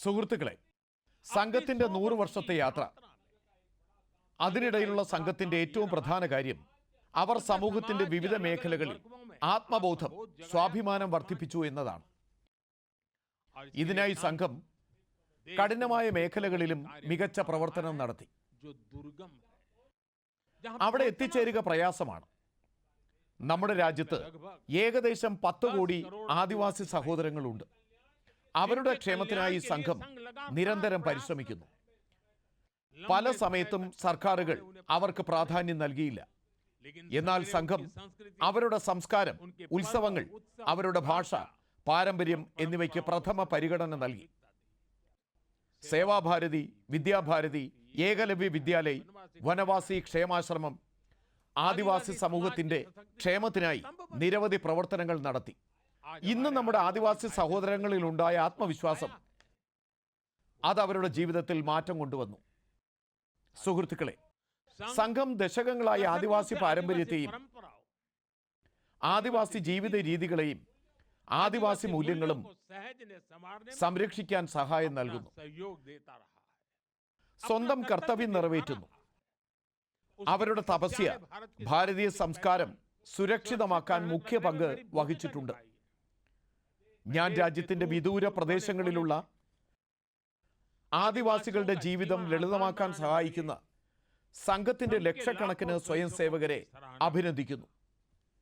സുഹൃത്തുക്കളെ, സംഘത്തിന്റെ 100 വർഷത്തെ യാത്ര, അതിനിടയിലുള്ള സംഘത്തിന്റെ ഏറ്റവും പ്രധാന കാര്യം അവർ സമൂഹത്തിന്റെ വിവിധ മേഖലകളിൽ ആത്മബോധം, സ്വാഭിമാനം വർദ്ധിപ്പിച്ചു എന്നതാണ്. ഇതിനായി സംഘം കഠിനമായ മേഖലകളിലും മികച്ച പ്രവർത്തനം നടത്തി. അവിടെ എത്തിച്ചേരുക പ്രയാസമാണ്. നമ്മുടെ രാജ്യത്ത് ഏകദേശം 10 കോടി ആദിവാസി സഹോദരങ്ങളുണ്ട്. അവരുടെ ക്ഷേമത്തിനായി സംഘം നിരന്തരം പരിശ്രമിക്കുന്നു. പല സമയത്തും സർക്കാരുകൾ അവർക്ക് പ്രാധാന്യം നൽകിയില്ല. എന്നാൽ സംഘം അവരുടെ സംസ്കാരം, ഉത്സവങ്ങൾ, അവരുടെ ഭാഷ, പാരമ്പര്യം എന്നിവയ്ക്ക് പ്രഥമ പരിഗണന നൽകി. സേവാഭാരതി, വിദ്യാഭാരതി, ഏകലവ്യ വിദ്യാലയ്, വനവാസി ക്ഷേമാശ്രമം ആദിവാസി സമൂഹത്തിന്റെ ക്ഷേമത്തിനായി നിരവധി പ്രവർത്തനങ്ങൾ നടത്തി. ഇന്ന് നമ്മുടെ ആദിവാസി സഹോദരങ്ങളിൽ ഉണ്ടായ ആത്മവിശ്വാസം അത് അവരുടെ ജീവിതത്തിൽ മാറ്റം കൊണ്ടുവന്നു. സുഹൃത്തുക്കളെ, സംഘം ദശകങ്ങളായി ആദിവാസി പാരമ്പര്യത്തെയും ആദിവാസി ജീവിത രീതികളെയും ആദിവാസി മൂല്യങ്ങളും സംരക്ഷിക്കാൻ സഹായം നൽകുന്നു. സ്വന്തം കർത്തവ്യം നിറവേറ്റുന്നു. അവരുടെ തപസ്യ ഭാരതീയ സംസ്കാരം സുരക്ഷിതമാക്കാൻ മുഖ്യ പങ്ക് വഹിച്ചിട്ടുണ്ട്. ഞാൻ രാജ്യത്തിന്റെ വിദൂര പ്രദേശങ്ങളിലുള്ള ആദിവാസികളുടെ ജീവിതം ലളിതമാക്കാൻ സഹായിക്കുന്ന സംഘത്തിന്റെ ലക്ഷക്കണക്കിന് സ്വയം സേവകരെ അഭിനന്ദിക്കുന്നു.